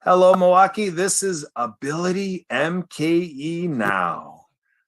Hello, Milwaukee. This is AbilityMKE Now.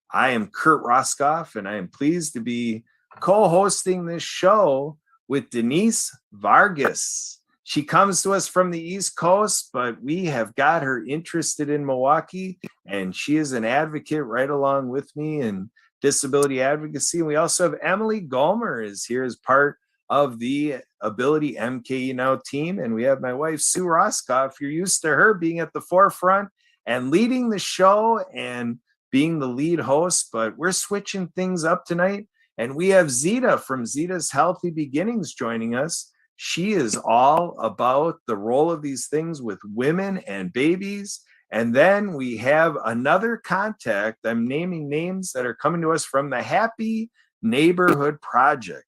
I am Kurt Roskoff, and I am pleased to be co-hosting this show with Denise Vargas. She comes to us from the East Coast, but we have got her interested in Milwaukee, and she is an advocate right along with me in disability advocacy. And we also have Emily Gomer is here as part of the AbilityMKE Now team. And we have my wife, Sue Roskoff. You're used to her being at the forefront and leading the show and being the lead host, but we're switching things up tonight. And we have Zita from Zita's Healthy Beginnings joining us. She is all about the role of these things with women and babies. And then we have another contact. I'm naming names that are coming to us from the Happy Neighborhood Project.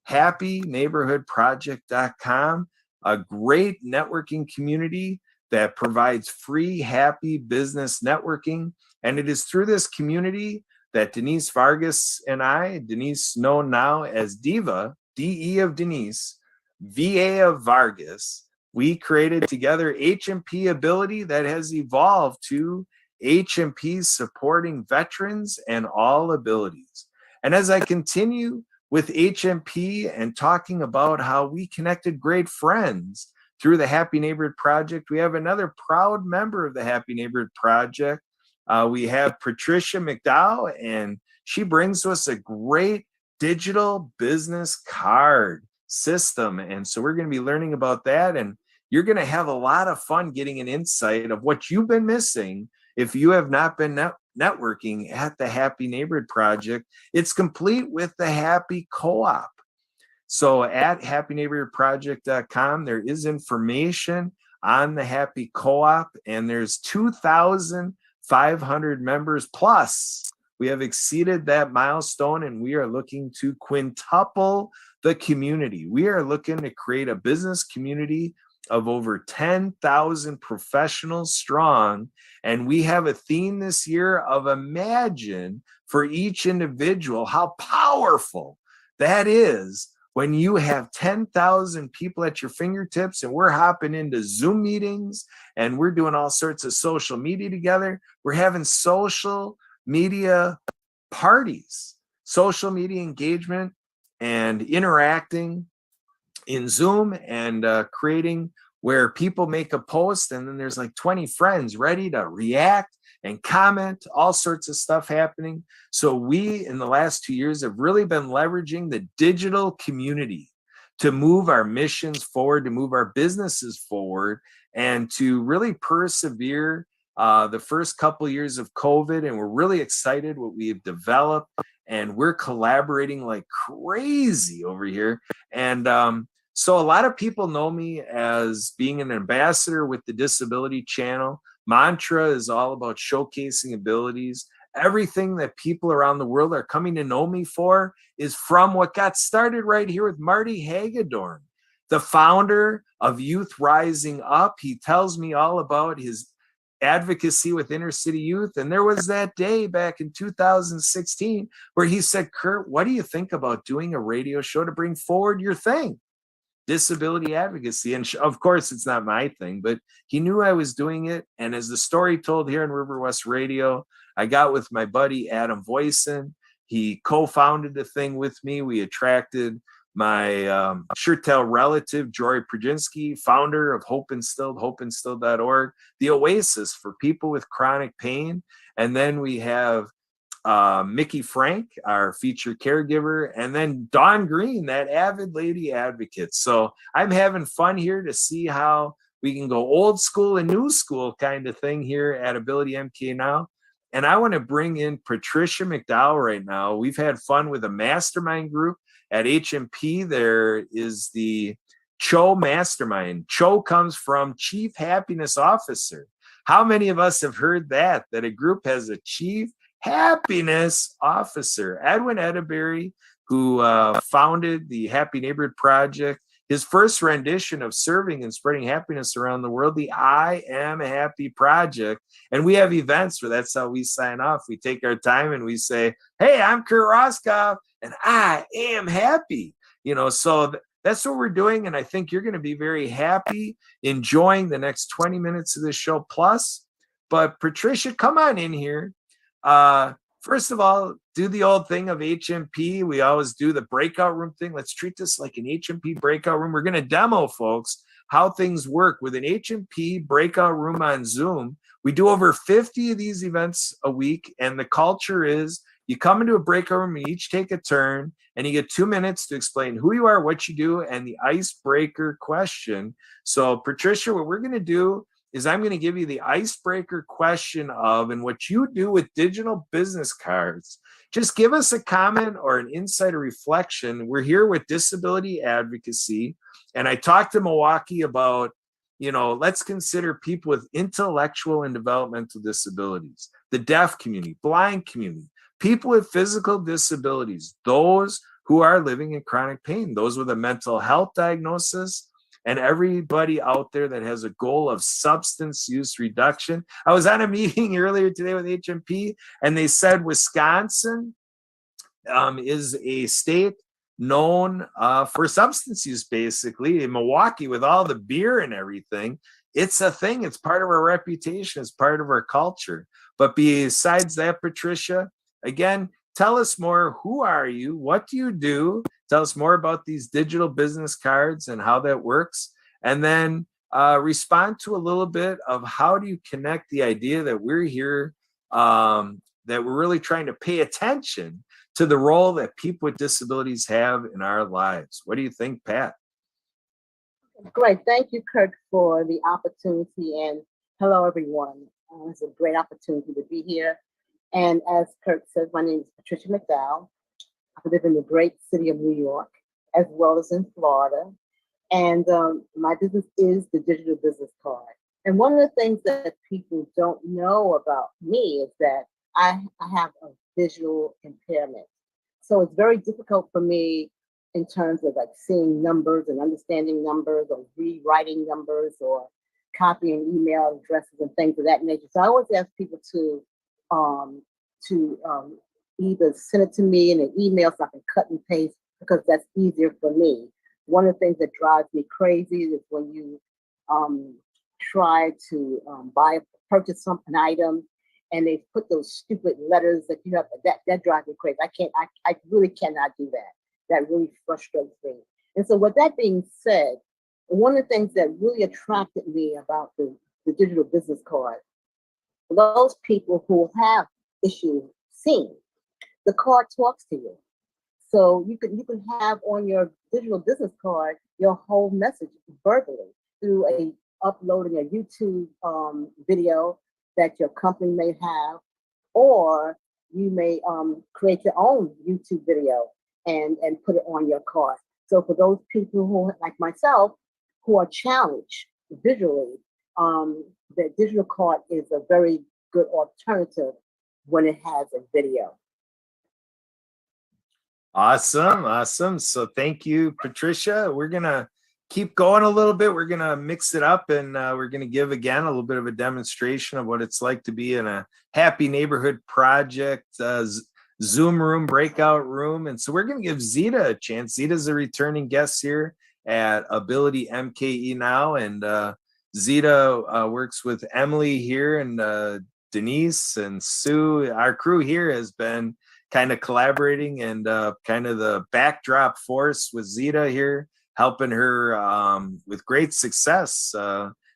HappyNeighborhoodProject.com, a great networking community that provides free, happy business networking. And it is through this community that Denise Vargas and I, Denise known now as Diva, DE of Denise, VA of Vargas, we created together HMP Ability that has evolved to HMP supporting veterans and all abilities. And as I continue with HMP and talking about how we connected great friends through the Happy Neighborhood Project, we have another proud member of the Happy Neighborhood Project. We have Patricia McDowell, and she brings to us a great digital business card system. And so we're going to be learning about that, and you're going to have a lot of fun getting an insight of what you've been missing if you have not been networking at the Happy Neighborhood Project. It's complete with the Happy Co-op. So at happyneighborhoodproject.com, there is information on the Happy Co-op, and there's 2,500 members plus. We have exceeded that milestone, and we are looking to quintuple the community. We are looking to create a business community of over 10,000 professionals strong. And we have a theme this year of imagine for each individual how powerful that is when you have 10,000 people at your fingertips, and we're hopping into Zoom meetings and we're doing all sorts of social media together. We're having social media parties, social media engagement, and interacting in Zoom and creating where people make a post and then there's like 20 friends ready to react and comment, all sorts of stuff happening. So we, in the last 2 years, have really been leveraging the digital community to move our missions forward, to move our businesses forward, and to really persevere the first couple of years of COVID. And we're really excited what we have developed, and we're collaborating like crazy over here. And so a lot of people know me as being an ambassador with the Disability Channel. Mantra is all about showcasing abilities. Everything that people around the world are coming to know me for is from what got started right here with Marty Hagedorn, the founder of Youth Rising Up. He tells me all about his advocacy with inner city youth. And there was that day back in 2016 where he said, Kurt, what do you think about doing a radio show to bring forward your thing? Disability advocacy. And of course, it's not my thing, but he knew I was doing it. And as the story told here in River West Radio, I got with my buddy Adam Voisin. He co-founded the thing with me. We attracted my Shertel relative, Jory Prudzinski, founder of Hope Instilled, hopeinstilled.org, the oasis for people with chronic pain. And then we have Mickey Frank, our featured caregiver, and then Dawn Green, that avid lady advocate. So I'm having fun here to see how we can go old school and new school kind of thing here at AbilityMKE Now. And I want to bring in Patricia McDowell right now. We've had fun with a mastermind group at HMP. There is the CHO Mastermind. CHO comes from Chief Happiness Officer. How many of us have heard that a group has a Chief Happiness Officer? Edwin Edeberry, who founded the Happy Neighborhood Project, his first rendition of serving and spreading happiness around the world, the I Am Happy Project. And we have events where that's how we sign off. We take our time and we say, hey, I'm Kurt Roskoff and I am happy. So that's what we're doing. And I think you're going to be very happy enjoying the next 20 minutes of this show plus. But Patricia, come on in here. First of all, do the old thing of HMP. We always do the breakout room thing. Let's treat this like an HMP breakout room. We're going to demo, folks, how things work with an HMP breakout room on Zoom. We do over 50 of these events a week, and the culture is you come into a breakout room, you each take a turn, and you get 2 minutes to explain who you are, what you do, and the icebreaker question. So, Patricia, what we're going to do is I'm going to give you the icebreaker question of, and what you do with digital business cards. Just give us a comment or an insight or reflection. We're here with disability advocacy. And I talked to Milwaukee about, let's consider people with intellectual and developmental disabilities, the deaf community, blind community, people with physical disabilities, those who are living in chronic pain, those with a mental health diagnosis, and everybody out there that has a goal of substance use reduction. I was on a meeting earlier today with HMP, and they said Wisconsin is a state known for substance use, basically. In Milwaukee, with all the beer and everything, it's a thing. It's part of our reputation. It's part of our culture. But besides that, Patricia, again, tell us more. Who are you? What do you do? Tell us more about these digital business cards and how that works. And then respond to a little bit of how do you connect the idea that we're here, that we're really trying to pay attention to the role that people with disabilities have in our lives. What do you think, Pat? Great. Thank you, Kirk, for the opportunity. And hello, everyone. It's a great opportunity to be here. And as Kirk said, my name is Patricia McDowell. I live in the great city of New York, as well as in Florida. And my business is the digital business card. And one of the things that people don't know about me is that I have a visual impairment. So it's very difficult for me in terms of like seeing numbers and understanding numbers, or rewriting numbers, or copying email addresses and things of that nature. So I always ask people to either send it to me in an email so I can cut and paste, because that's easier for me. One of the things that drives me crazy is when you try to purchase an item, and they put those stupid letters that you have. That drives me crazy. I really cannot do that. That really frustrates me. And so, with that being said, one of the things that really attracted me about the digital business card, those people who have issues seeing, the card talks to you. So you can have on your digital business card your whole message verbally through uploading a YouTube video that your company may have, or you may create your own YouTube video and put it on your card. So for those people who, like myself, who are challenged visually, the digital card is a very good alternative when it has a video. Awesome. So thank you, Patricia. We're going to keep going a little bit. We're going to mix it up, and we're going to give again a little bit of a demonstration of what it's like to be in a Happy Neighborhood Project Zoom room, breakout room. And so we're going to give Zita a chance. Zita's a returning guest here at AbilityMKE Now. And Zita works with Emily here, and Denise and Sue. Our crew here has been kind of collaborating and kind of the backdrop force with Zita here, helping her with great success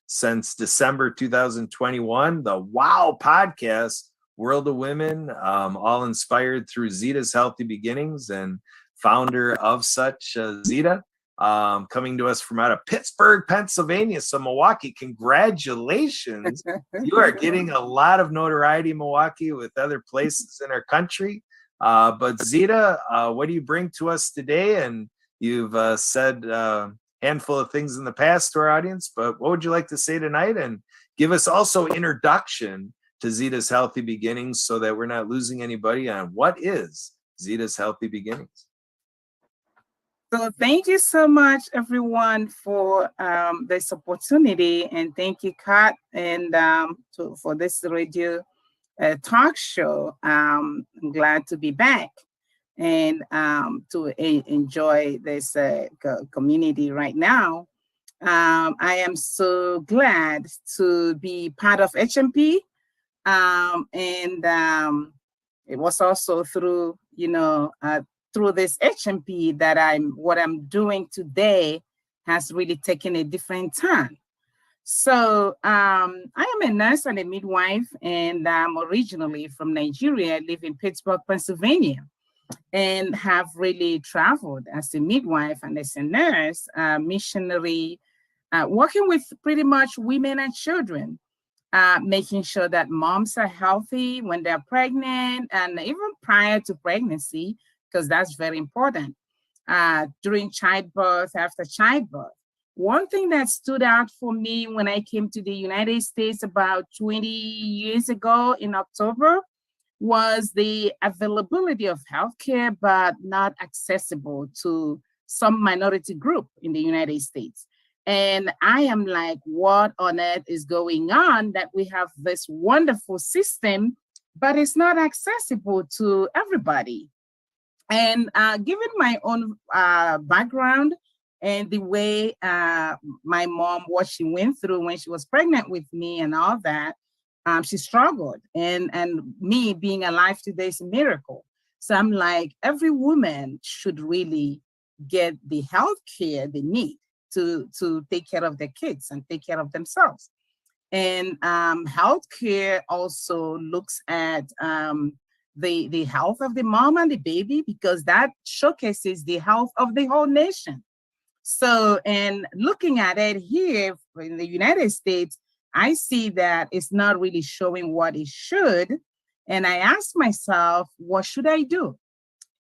since December 2021. The WOW podcast, World of Women, all inspired through Zita's Healthy Beginnings, and founder of such, Zita, coming to us from out of Pittsburgh, Pennsylvania. So Milwaukee, congratulations. You are getting a lot of notoriety in Milwaukee with other places in our country. But Zita, what do you bring to us today? And you've said a handful of things in the past to our audience, but what would you like to say tonight? And give us also introduction to Zita's Healthy Beginnings, so that we're not losing anybody on what is Zita's Healthy Beginnings. So thank you so much, everyone, for this opportunity, and thank you, Kat, and for this radio talk show. I'm glad to be back. and to enjoy this community right now. I am so glad to be part of HMP, and it was also through, through this HMP that what I'm doing today has really taken a different turn. So I am a nurse and a midwife, and I'm originally from Nigeria. I live in Pittsburgh, Pennsylvania, and have really traveled as a midwife and as a nurse, missionary, working with pretty much women and children, making sure that moms are healthy when they're pregnant and even prior to pregnancy, because that's very important, during childbirth, after childbirth. One thing that stood out for me when I came to the United States about 20 years ago in October was the availability of healthcare, but not accessible to some minority group in the United States. And I am like, what on earth is going on that we have this wonderful system, but it's not accessible to everybody? And given my own background and the way my mom, what she went through when she was pregnant with me and all that, she struggled. And me being alive today is a miracle. So I'm like, every woman should really get the health care they need to take care of their kids and take care of themselves. And healthcare also looks at the health of the mom and the baby, because that showcases the health of the whole nation. So, and looking at it here in the United States, I see that it's not really showing what it should. And I asked myself, what should I do?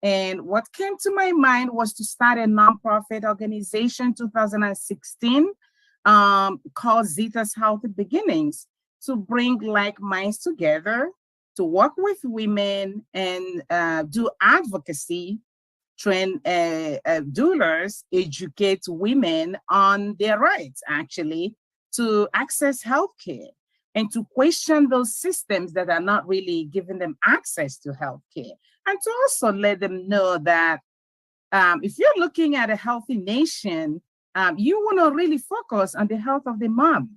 And what came to my mind was to start a nonprofit organization 2016 called Zita's Healthy Beginnings, to bring like minds together, to work with women and do advocacy, train doulas, educate women on their rights, actually, to access healthcare and to question those systems that are not really giving them access to healthcare. And to also let them know that if you're looking at a healthy nation, you want to really focus on the health of the mom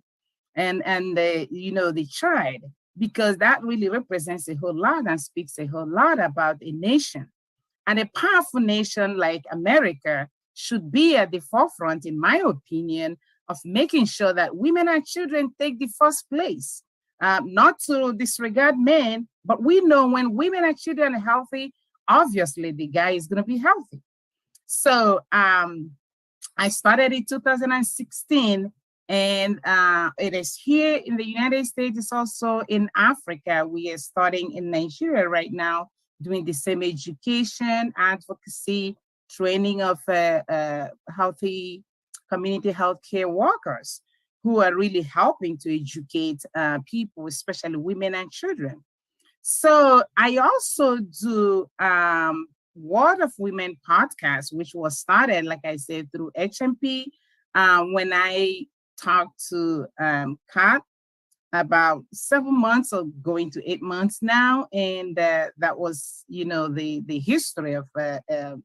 and the child, because that really represents a whole lot and speaks a whole lot about a nation. And a powerful nation like America should be at the forefront, in my opinion, of making sure that women and children take the first place. Not to disregard men, but we know when women and children are healthy, obviously the guy is going to be healthy. So I started in 2016, and it is here in the United States. It's also in Africa. We are starting in Nigeria right now, doing the same education, advocacy, training of healthy community healthcare workers who are really helping to educate people, especially women and children. So I also do Word of Women podcast, which was started, like I said, through HMP. When I talked to Kat about 7 months or going to 8 months now, and that was, the history of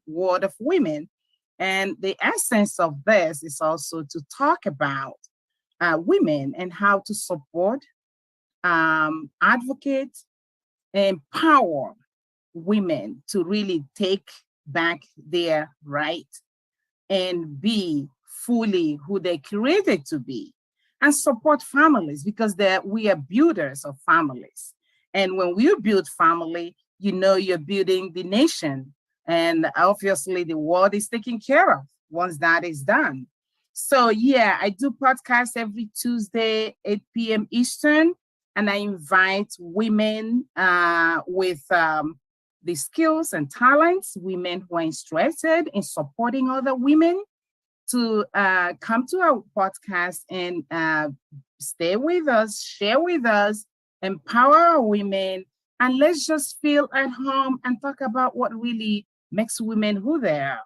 Word of Women. And the essence of this is also to talk about women and how to support, advocate, empower women to really take back their right and be fully who they created to be, and support families, because we are builders of families. And when we build family, you're building the nation, and obviously the world is taken care of once that is done. So yeah, I do podcasts every Tuesday, 8 p.m. Eastern, and I invite women with the skills and talents, women who are interested in supporting other women, to come to our podcast and stay with us, share with us, empower our women, and let's just feel at home and talk about what really makes women who they are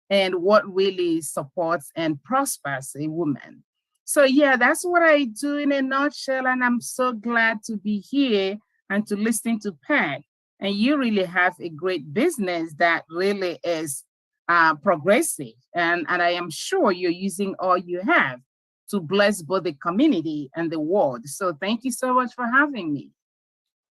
and what really supports and prospers a woman. So yeah, that's what I do in a nutshell, and I'm so glad to be here and to listen to Pat. And you really have a great business that really is progressive. And I am sure you're using all you have to bless both the community and the world. So thank you so much for having me.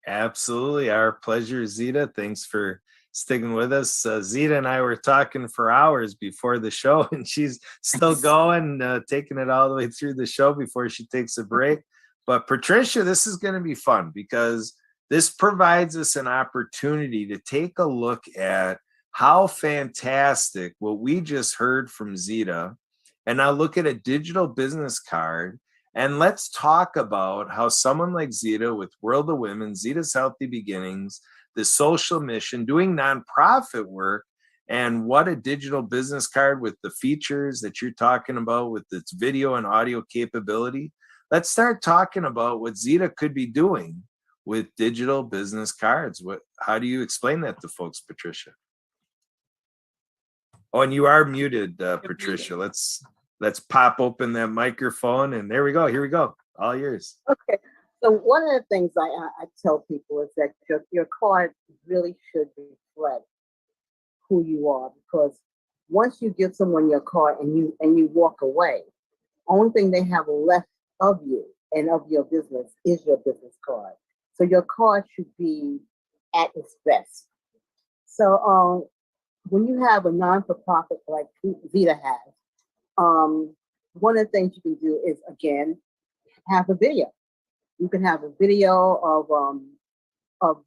Absolutely. Our pleasure, Zita. Thanks for sticking with us. Zita and I were talking for hours before the show, and she's still going, taking it all the way through the show before she takes a break. But Patricia, this is going to be fun because this provides us an opportunity to take a look at how fantastic what we just heard from Zita, and now look at a digital business card. And let's talk about how someone like Zita with World of Women, Zita's Healthy Beginnings, the social mission, doing nonprofit work, and what a digital business card with the features that you're talking about with its video and audio capability. Let's start talking about what Zita could be doing with digital business cards. How do you explain that to folks, Patricia? Oh, and you are muted, Patricia. Let's pop open that microphone, and there we go. Here we go. All yours. Okay. So one of the things I tell people is that your card really should reflect who you are, because once you give someone your card and you walk away, only thing they have left of you and of your business is your business card. So your card should be at its best. So when you have a non-for-profit like Zita has, one of the things you can do is, again, have a video. You can have a video of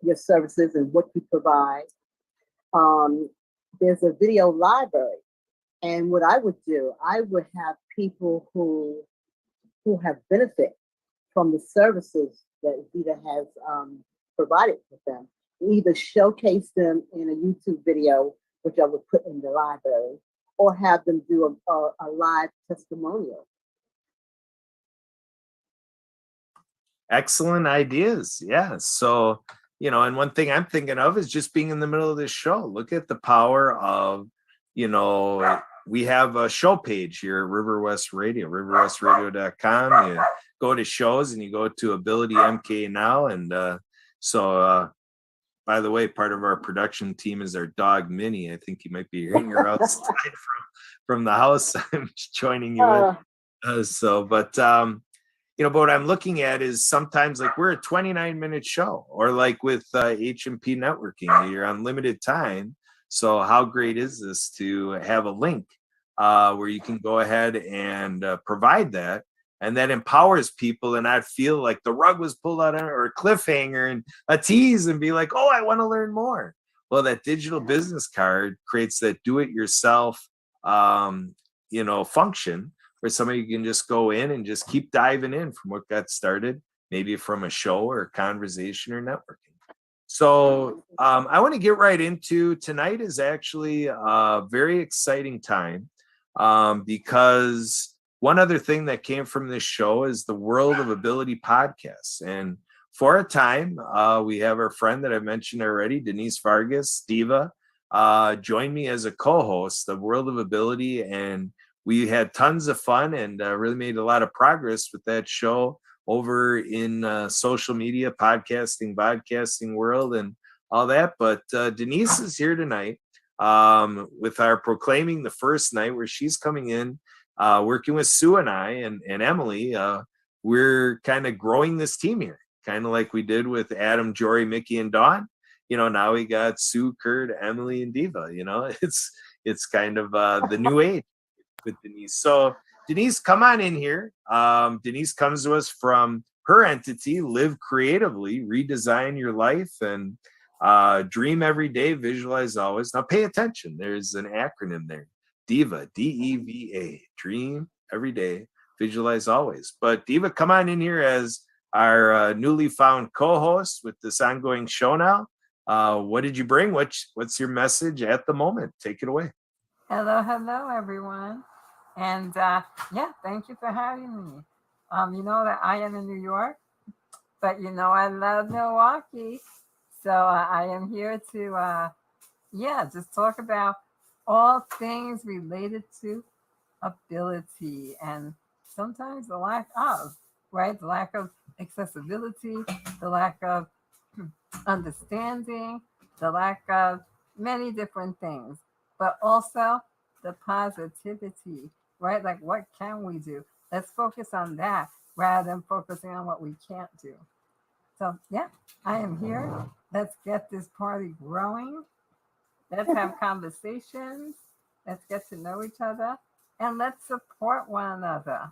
your services and what you provide. There's a video library, and what I would do, I would have people who have benefit from the services that Zita has provided with them, either showcase them in a YouTube video, which I would put in the library, or have them do a live testimonial. Excellent ideas. Yeah. So, and one thing I'm thinking of is just being in the middle of this show. Look at the power of, we have a show page here at River West Radio, riverwestradio.com. You go to shows and you go to AbilityMKE Now. And by the way, part of our production team is our dog, Minnie. I think you might be hearing her outside from the house. I'm joining you in. But what I'm looking at is sometimes like we're a 29-minute show, or like with H&P Networking, you're on limited time. So how great is this to have a link where you can go ahead and provide that, and that empowers people and not feel like the rug was pulled out or a cliffhanger and a tease and be like, oh, I want to learn more. Well, that digital business card creates that do-it-yourself, function where somebody can just go in and just keep diving in from what got started, maybe from a show or a conversation or networking. So I want to get right into tonight is actually a very exciting time because one other thing that came from this show is the World of Ability podcast. And for a time, we have our friend that I mentioned already, Denise Vargas, Diva, joined me as a co-host of World of Ability, and we had tons of fun and really made a lot of progress with that show over in social media, podcasting world and all that. But Denise is here tonight with our Proclaiming the First Night, where she's coming in, working with Sue and I and Emily. We're kind of growing this team here, kind of like we did with Adam, Jory, Mickey, and Dawn. Now we got Sue, Kurt, Emily, and Diva. It's kind of the new age with Denise. So Denise, come on in here. Denise comes to us from her entity, Live Creatively, Redesign Your Life, and Dream Every Day, Visualize Always. Now pay attention. There's an acronym there. DEVA, D-E-V-A, Dream Every Day, Visualize Always. But Diva, come on in here as our newly found co-host with this ongoing show now. What did you bring? What's your message at the moment? Take it away. Hello, everyone. And thank you for having me. You know that I am in New York, but I love Milwaukee. So I am here to, just talk about all things related to ability and sometimes the lack of, right? The lack of accessibility, the lack of understanding, the lack of many different things, but also the positivity, right? Like, what can we do? Let's focus on that rather than focusing on what we can't do. So, yeah, I am here. Let's get this party growing. Let's have conversations. Let's get to know each other and let's support one another.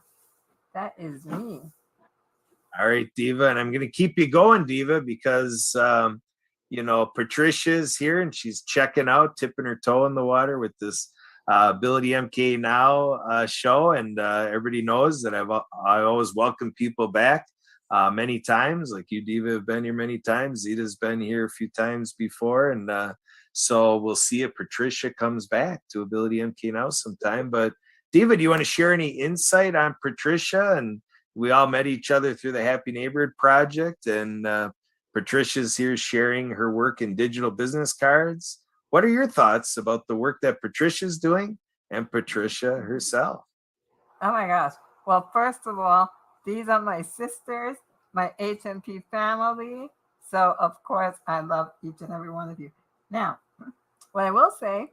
That is me. All right, Diva, and I'm going to keep you going, Diva, because Patricia's here and she's checking out, tipping her toe in the water with this Ability MK Now show, and everybody knows that I always welcome people back many times. Like you, Diva, have been here many times. Zita's been here a few times before, and so we'll see if Patricia comes back to Ability MK Now sometime. But Diva, do you want to share any insight on Patricia? And we all met each other through the Happy Neighborhood Project, and Patricia's here sharing her work in digital business cards. What are your thoughts about the work that Patricia's doing and Patricia herself? Oh my gosh. Well, first of all, these are my sisters, my HMP family. So, of course, I love each and every one of you. Now, what I will say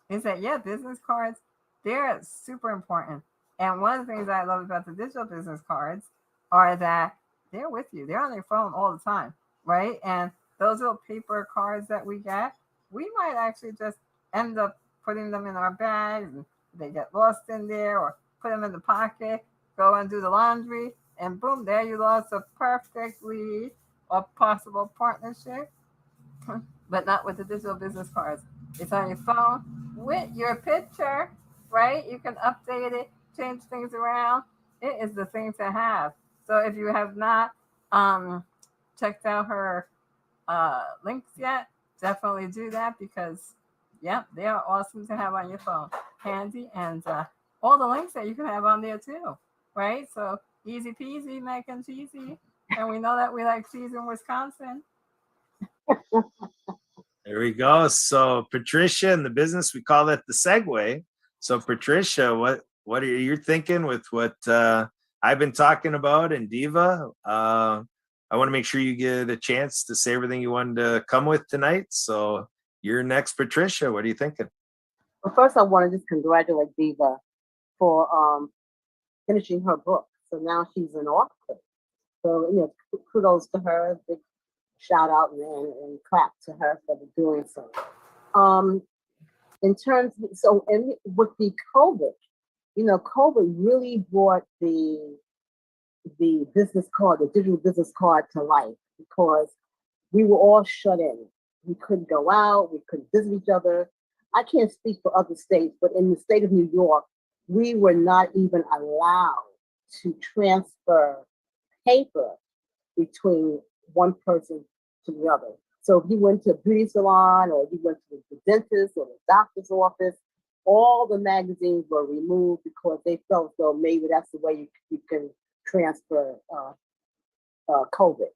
is that, yeah, business cards, they're super important. And one of the things I love about the digital business cards are that they're with you. They're on your phone all the time, right? And those little paper cards that we get, we might actually just end up putting them in our bags and they get lost in there, or put them in the pocket, go and do the laundry, and boom, there you lost a perfect lead or possible partnership, but not with the digital business cards. It's on your phone with your picture, right? You can update it, change things around. It is the thing to have. So if you have not checked out her links yet, definitely do that because, yeah, they are awesome to have on your phone, handy, and all the links that you can have on there too, right? So easy peasy, mac and cheesy, and we know that we like cheese in Wisconsin. There we go. So Patricia, in the business, we call that the segue. So Patricia, what are you thinking with what I've been talking about? And Diva, I want to make sure you get a chance to say everything you wanted to come with tonight. So you're next, Patricia. What are you thinking? Well, first, I want to just congratulate Diva for finishing her book. So now she's an author. So, kudos to her. Big shout out and clap to her for doing so. In terms, and with the COVID, COVID really brought the business card, the digital business card to life because we were all shut in. We couldn't go out, we couldn't visit each other. I can't speak for other states, but in the state of New York, we were not even allowed to transfer paper between one person to the other. So if you went to a beauty salon or you went to the dentist or the doctor's office, all the magazines were removed because they felt as though maybe that's the way you can transfer COVID.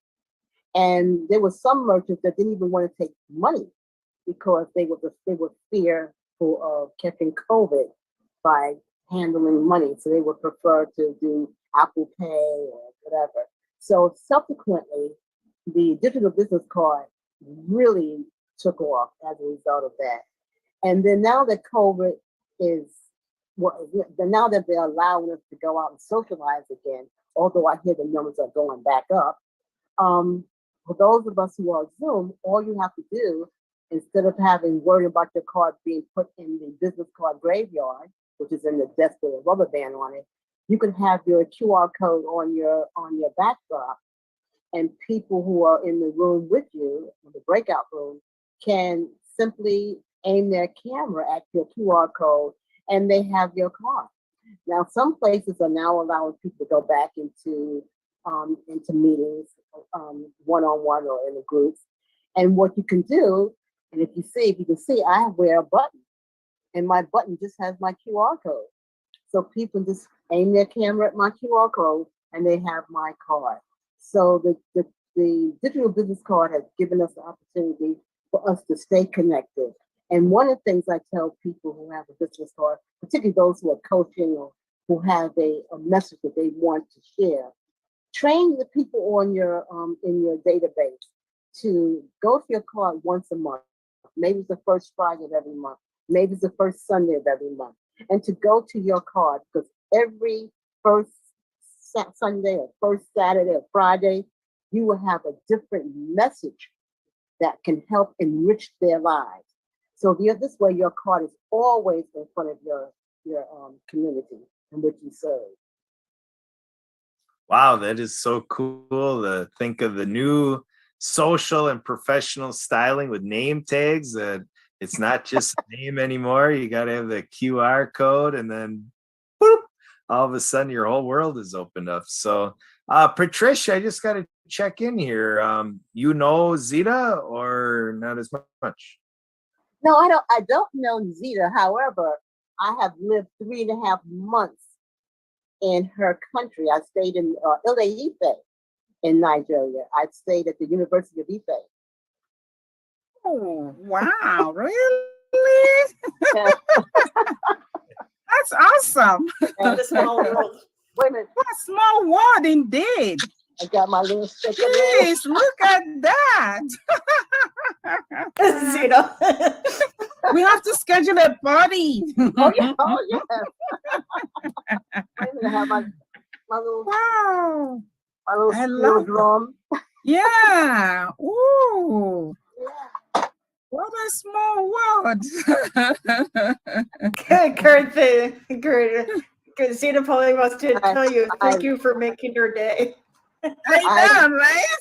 And there were some merchants that didn't even want to take money because they were fearful of catching COVID by handling money. So they would prefer to do Apple Pay or whatever. So subsequently, the digital business card really took off as a result of that. And then now that COVID is, now that they're allowing us to go out and socialize again, although I hear the numbers are going back up, for those of us who are Zoom, all you have to do, instead of having worry about your card being put in the business card graveyard, which is in the desk with a rubber band on it, you can have your QR code on your backdrop, and people who are in the room with you, in the breakout room, can simply aim their camera at your QR code, and they have your card. Now, some places are now allowing people to go back into meetings, one-on-one or in the groups. And what you can do, and if you can see, I wear a button, and my button just has my QR code. So people just aim their camera at my QR code, and they have my card. So the digital business card has given us the opportunity for us to stay connected. And one of the things I tell people who have a business card, particularly those who are coaching or who have a message that they want to share, train the people on your in your database to go to your card once a month. Maybe it's the first Friday of every month. Maybe it's the first Sunday of every month. And to go to your card, because every first Sunday or first Saturday or Friday, you will have a different message that can help enrich their lives. So this way, your card is always in front of your community in which you serve. Wow, that is so cool to think of the new social and professional styling with name tags, that it's not just a name anymore. You got to have the QR code, and then boop, all of a sudden your whole world is opened up. So Patricia, I just got to check in here. You know Zita or not as much? No, I don't know Zita. However, I have lived 3.5 months in her country. I stayed in Ile-Ife in Nigeria. I stayed at the University of Ife. Oh, wow, really? That's awesome. And The small world. wait a minute, What a small world indeed. I got my little sticker. Please look at that. Zeta. We have to schedule a party. Oh yeah, oh yeah. Wait a minute, I have my little Wow. my little I steel love drum. Yeah. Ooh. Yeah. What a small world. Kurt, Zeta probably wants to tell you thank you for making your day. I know, right?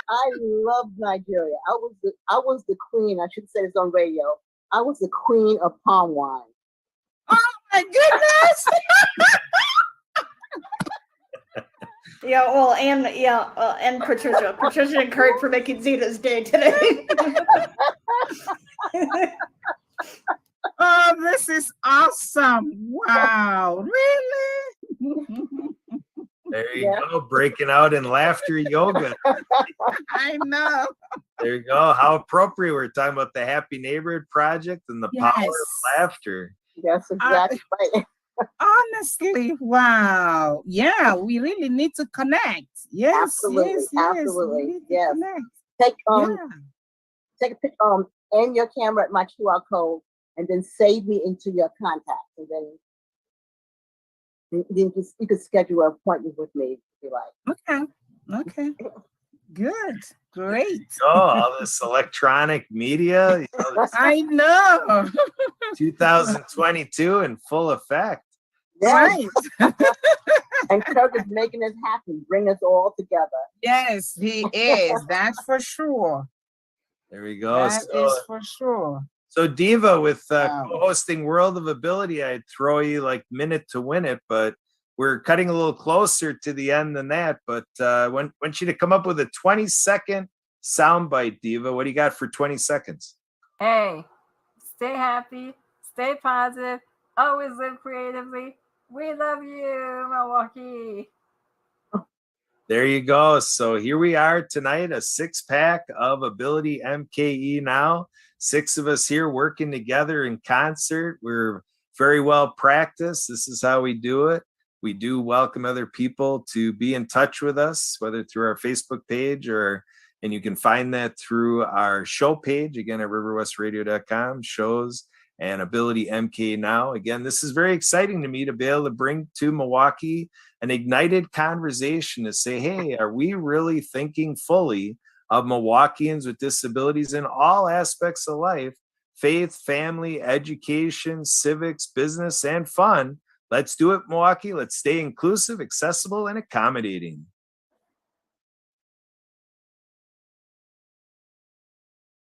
I love Nigeria. I was the queen. I should say this on radio. I was the queen of palm wine. Oh my goodness. Yeah, well, and Patricia and Kurt for making Zeta's day today. Oh, this is awesome. Wow. Really? There you go, breaking out in laughter yoga. I know. There you go. How appropriate. We're talking about the Happy Neighborhood Project and the power Yes. of laughter. That's exactly right. Honestly, wow. Yeah, we really need to connect. Yes, Absolutely, yes, yes. absolutely, We need to yes. connect. Take Yeah. take a picture aim your camera at my QR code and then save me into your contacts, and then you could schedule an appointment with me if you like. Okay. Good. Great. Oh, all this electronic media, this I know. 2022 in full effect. Yes. Right. And Kirk is making this happen, bring us all together. Yes, he is. That's for sure. There we go. That is for sure. So Diva, with Wow. co-hosting World of Ability, I'd throw you like minute to win it, but we're cutting a little closer to the end than that. But I want you to come up with a 20-second soundbite, Diva. What do you got for 20 seconds? Hey, stay happy, stay positive, always live creatively. We love you, Milwaukee. There you go. So here we are tonight, a 6-pack of AbilityMKE Now. 6 of us here working together in concert. We're very well practiced. This is how we do it. We do welcome other people to be in touch with us, whether through our Facebook page and you can find that through our show page, again, at riverwestradio.com, shows and AbilityMKE Now. Again, this is very exciting to me to be able to bring to Milwaukee an ignited conversation to say, hey, are we really thinking fully of Milwaukeeans with disabilities in all aspects of life, faith, family, education, civics, business, and fun? Let's do it, Milwaukee. Let's stay inclusive, accessible, and accommodating.